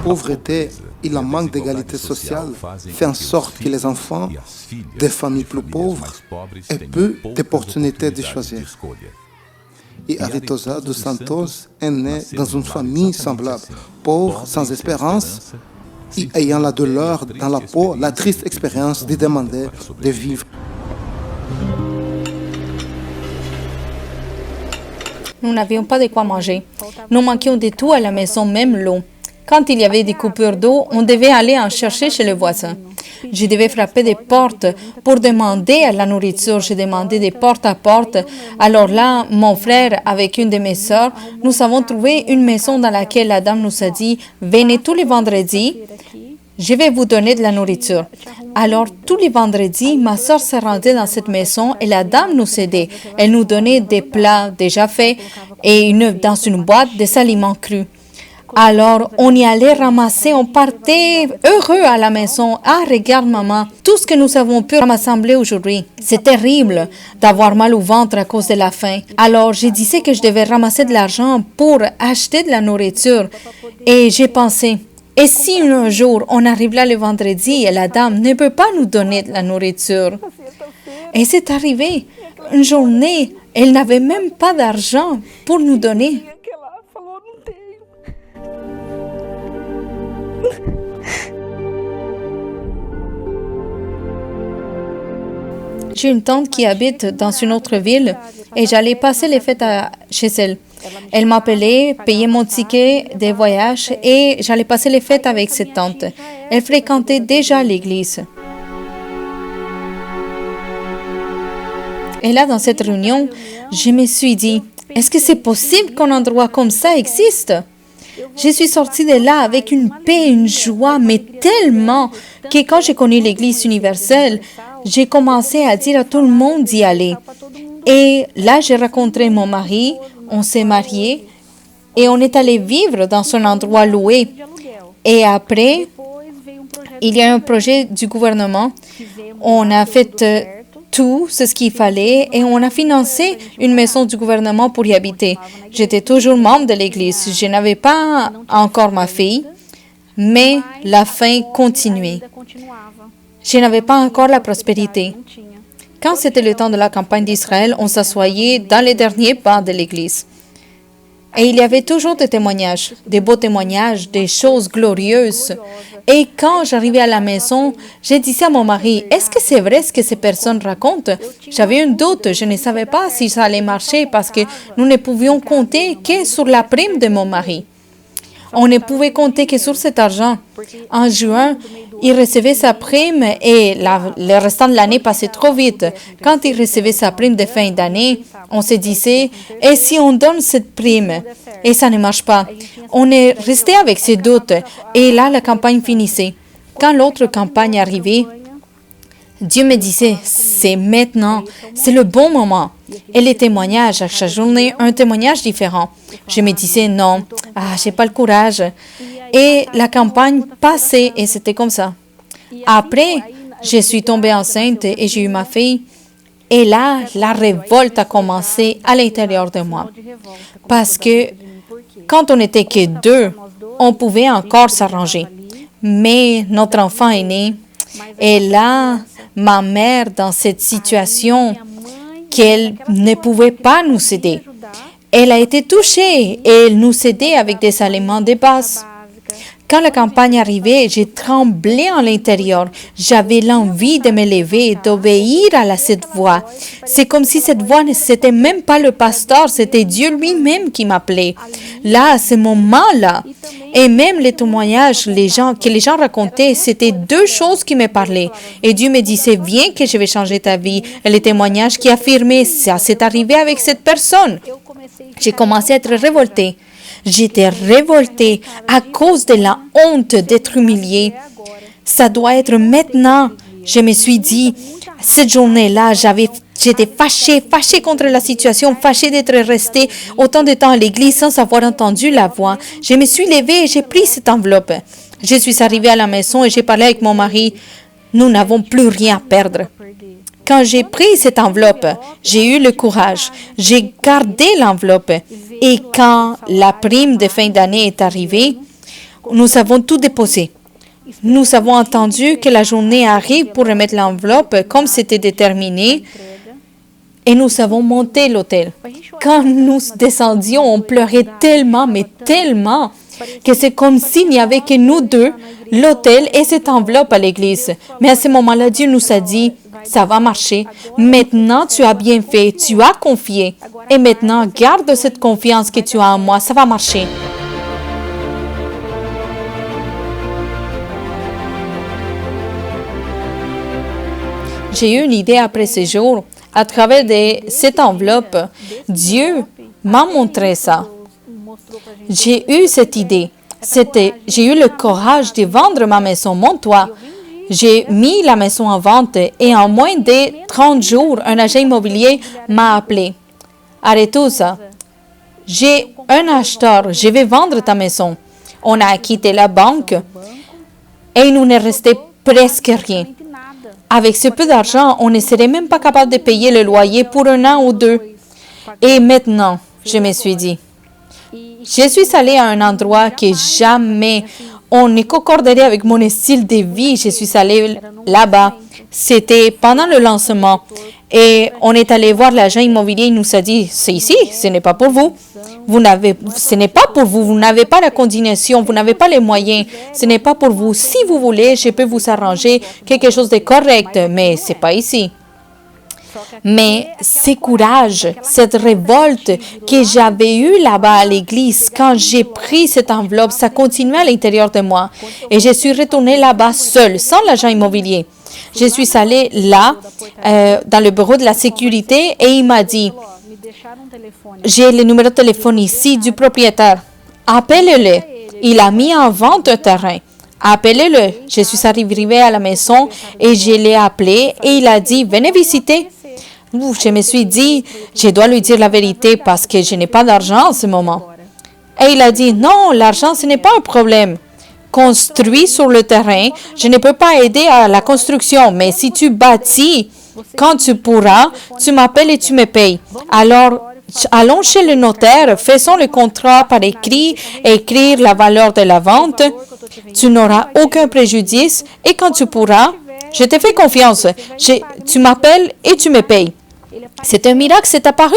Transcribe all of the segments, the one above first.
pauvreté et le manque d'égalité sociale fait en sorte que les enfants des familles plus pauvres aient peu d'opportunités de choisir. Et Aritosa dos Santos est né dans une famille semblable, pauvre, sans espérance, et ayant la douleur dans la peau, la triste expérience de demander de vivre. Nous n'avions pas de quoi manger. Nous manquions de tout à la maison, même l'eau. Quand il y avait des coupures d'eau, on devait aller en chercher chez le voisin. Je devais frapper des portes pour demander à la nourriture. Je demandais de porte à porte. Alors là, mon frère, avec une de mes sœurs, nous avons trouvé une maison dans laquelle la dame nous a dit « Venez tous les vendredis, je vais vous donner de la nourriture. » Alors, tous les vendredis, ma sœur se rendait dans cette maison et la dame nous aidait. Elle nous donnait des plats déjà faits et dans une boîte des aliments crus. Alors, on y allait ramasser, on partait heureux à la maison. Ah, regarde maman, tout ce que nous avons pu rassembler aujourd'hui. C'est terrible d'avoir mal au ventre à cause de la faim. Alors, je disais que je devais ramasser de l'argent pour acheter de la nourriture. Et j'ai pensé, et si un jour on arrive là le vendredi et la dame ne peut pas nous donner de la nourriture? Et c'est arrivé. Une journée, elle n'avait même pas d'argent pour nous donner. J'ai une tante qui habite dans une autre ville et j'allais passer les fêtes chez elle. Elle m'appelait, payait mon ticket de voyage et j'allais passer les fêtes avec cette tante. Elle fréquentait déjà l'église. Et là, dans cette réunion, je me suis dit, est-ce que c'est possible qu'un endroit comme ça existe? Je suis sortie de là avec une paix, une joie, mais tellement que quand j'ai connu l'Église universelle, j'ai commencé à dire à tout le monde d'y aller. Et là, j'ai rencontré mon mari, on s'est mariés et on est allé vivre dans un endroit loué. Et après, il y a un projet du gouvernement. On a fait tout ce qu'il fallait et on a financé une maison du gouvernement pour y habiter. J'étais toujours membre de l'Église. Je n'avais pas encore ma fille, mais la faim continuait. Je n'avais pas encore la prospérité. Quand c'était le temps de la campagne d'Israël, on s'assoyait dans les derniers bancs de l'Église. Et il y avait toujours des témoignages, des beaux témoignages, des choses glorieuses. Et quand j'arrivais à la maison, je disais à mon mari, est-ce que c'est vrai ce que ces personnes racontent? J'avais un doute, je ne savais pas si ça allait marcher parce que nous ne pouvions compter que sur la prime de mon mari. On ne pouvait compter que sur cet argent. En juin, il recevait sa prime et le restant de l'année passait trop vite. Quand il recevait sa prime de fin d'année, on se disait, et si on donne cette prime? Et ça ne marche pas. On est resté avec ces doutes et là, la campagne finissait. Quand l'autre campagne arrivait, Dieu me disait, c'est maintenant, c'est le bon moment. Et les témoignages, à chaque journée, un témoignage différent. Je me disais, non, j'ai pas le courage. Et la campagne passait et c'était comme ça. Après, je suis tombée enceinte et j'ai eu ma fille. Et là, la révolte a commencé à l'intérieur de moi. Parce que quand on n'était que deux, on pouvait encore s'arranger. Mais notre enfant est né. Et là, ma mère, dans cette situation qu'elle ne pouvait pas nous aider, elle a été touchée et elle nous aidait avec des aliments de base. Quand la campagne arrivait, j'ai tremblé à l'intérieur. J'avais l'envie de me lever et d'obéir à cette voix. C'est comme si cette voix ne c'était même pas le pasteur, c'était Dieu lui-même qui m'appelait. Là, à ce moment-là, et même les témoignages que les gens racontaient, c'était deux choses qui me parlaient. Et Dieu me disait, viens que je vais changer ta vie. Et les témoignages qui affirmaient, ça s'est arrivé avec cette personne. J'ai commencé à être révoltée. J'étais révoltée à cause de la honte d'être humiliée. Ça doit être maintenant. Je me suis dit, cette journée-là, j'étais fâchée contre la situation, fâchée d'être restée autant de temps à l'église sans avoir entendu la voix. Je me suis levée et j'ai pris cette enveloppe. Je suis arrivée à la maison et j'ai parlé avec mon mari. Nous n'avons plus rien à perdre. Quand j'ai pris cette enveloppe, j'ai eu le courage. J'ai gardé l'enveloppe. Et quand la prime de fin d'année est arrivée, nous avons tout déposé. Nous avons entendu que la journée arrive pour remettre l'enveloppe comme c'était déterminé et nous avons monté l'hôtel. Quand nous descendions, on pleurait tellement, mais tellement, que c'est comme s'il n'y avait que nous deux, l'hôtel et cette enveloppe à l'église. Mais à ce moment-là, Dieu nous a dit, ça va marcher. Maintenant, tu as bien fait, tu as confié. Et maintenant, garde cette confiance que tu as en moi, ça va marcher. J'ai eu une idée après ce jour. À travers cette enveloppe, Dieu m'a montré ça. J'ai eu cette idée. J'ai eu le courage de vendre ma maison, mon toit. J'ai mis la maison en vente et en moins de 30 jours, un agent immobilier m'a appelé. Arrête ça. J'ai un acheteur. Je vais vendre ta maison. On a quitté la banque et il nous est resté presque rien. Avec ce peu d'argent, on ne serait même pas capable de payer le loyer pour 1 an ou 2. Et maintenant, je me suis dit, je suis allée à un endroit que jamais on ne concorderait avec mon style de vie. Je suis allée là-bas. C'était pendant le lancement. Et on est allé voir l'agent immobilier. Il nous a dit, c'est ici, ce n'est pas pour vous. Ce n'est pas pour vous. Vous n'avez pas la coordination. Vous n'avez pas les moyens. Ce n'est pas pour vous. Si vous voulez, je peux vous arranger quelque chose de correct, mais ce n'est pas ici. Mais ce courage, cette révolte que j'avais eue là-bas à l'église, quand j'ai pris cette enveloppe, ça continuait à l'intérieur de moi. Et je suis retournée là-bas seule, sans l'agent immobilier. Je suis allée là, dans le bureau de la sécurité, et il m'a dit, j'ai le numéro de téléphone ici du propriétaire. Appelez-le. Il a mis en vente un terrain. Appelez-le. Je suis arrivée à la maison et je l'ai appelé et il a dit, venez visiter. Je me suis dit, je dois lui dire la vérité parce que je n'ai pas d'argent en ce moment. Et il a dit, non, l'argent, ce n'est pas un problème. Construis sur le terrain. Je ne peux pas aider à la construction, mais si tu bâtis, quand tu pourras, tu m'appelles et tu me payes. Alors, allons chez le notaire, faisons le contrat par écrit, écrire la valeur de la vente. Tu n'auras aucun préjudice et quand tu pourras, je te fais confiance. Tu m'appelles et tu me payes. C'est un miracle, c'est apparu.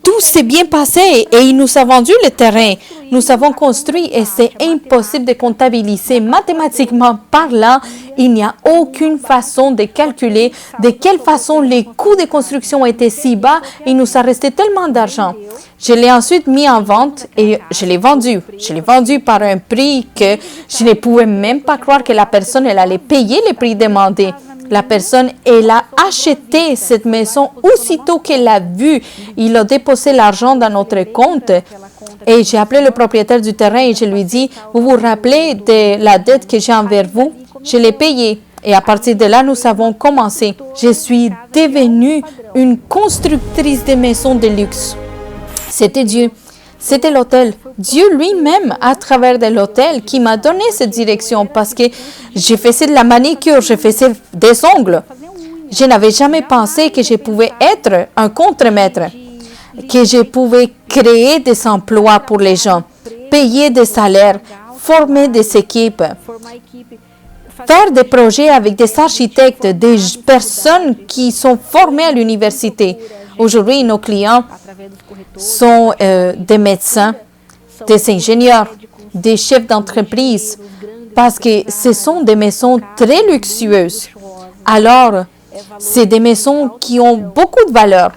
Tout s'est bien passé et il nous a vendu le terrain. Nous avons construit et c'est impossible de comptabiliser. Mathématiquement parlant, il n'y a aucune façon de calculer de quelle façon les coûts de construction étaient si bas. Il nous a resté tellement d'argent. Je l'ai ensuite mis en vente et je l'ai vendu. Je l'ai vendu par un prix que je ne pouvais même pas croire que la personne elle allait payer le prix demandé. La personne, elle a acheté cette maison aussitôt qu'elle l'a vue. Il a déposé l'argent dans notre compte. Et j'ai appelé le propriétaire du terrain et je lui ai dit, vous vous rappelez de la dette que j'ai envers vous? Je l'ai payée. Et à partir de là, nous avons commencé. Je suis devenue une constructrice de maisons de luxe. C'était Dieu. C'était l'hôtel. Dieu lui-même, à travers de l'hôtel, qui m'a donné cette direction parce que je faisais de la manicure, je faisais des ongles. Je n'avais jamais pensé que je pouvais être un contremaître, que je pouvais créer des emplois pour les gens, payer des salaires, former des équipes, faire des projets avec des architectes, des personnes qui sont formées à l'université. Aujourd'hui, nos clients sont des médecins, des ingénieurs, des chefs d'entreprise, parce que ce sont des maisons très luxueuses. Alors, c'est des maisons qui ont beaucoup de valeur.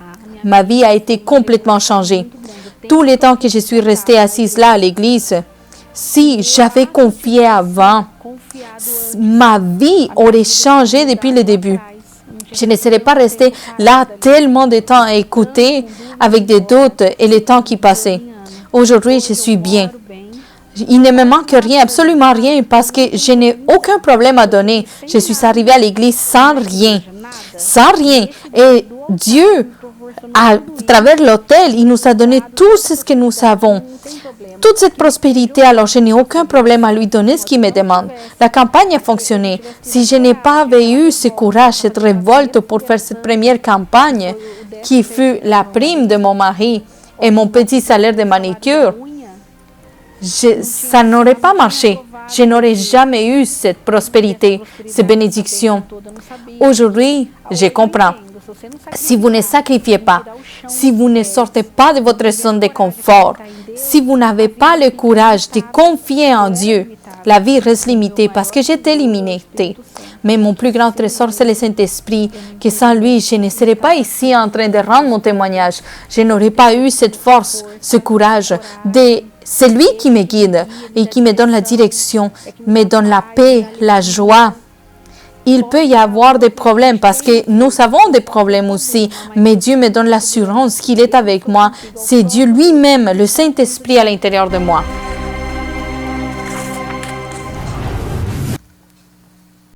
Ma vie a été complètement changée. Tout le temps que je suis restée assise là à l'église, si j'avais confié avant, ma vie aurait changé depuis le début. Je ne serais pas restée là tellement de temps à écouter avec des doutes et le temps qui passait. Aujourd'hui, je suis bien. Il ne me manque rien, absolument rien, parce que je n'ai aucun problème à donner. Je suis arrivée à l'église sans rien. Sans rien. Et Dieu, à travers l'hôtel, il nous a donné tout ce que nous avons. Toute cette prospérité, alors je n'ai aucun problème à lui donner ce qu'il me demande. La campagne a fonctionné. Si je n'ai pas eu ce courage, cette révolte pour faire cette première campagne, qui fut la prime de mon mari et mon petit salaire de manicure, ça n'aurait pas marché. Je n'aurais jamais eu cette prospérité, ces bénédictions. Aujourd'hui, je comprends. Si vous ne sacrifiez pas, si vous ne sortez pas de votre zone de confort, si vous n'avez pas le courage de confier en Dieu, la vie reste limitée parce que j'étais limitée. Mais mon plus grand trésor, c'est le Saint-Esprit, que sans lui, je ne serais pas ici en train de rendre mon témoignage. Je n'aurais pas eu cette force, ce courage. C'est lui qui me guide et qui me donne la direction, me donne la paix, la joie. Il peut y avoir des problèmes parce que nous avons des problèmes aussi, mais Dieu me donne l'assurance qu'il est avec moi. C'est Dieu lui-même, le Saint-Esprit à l'intérieur de moi.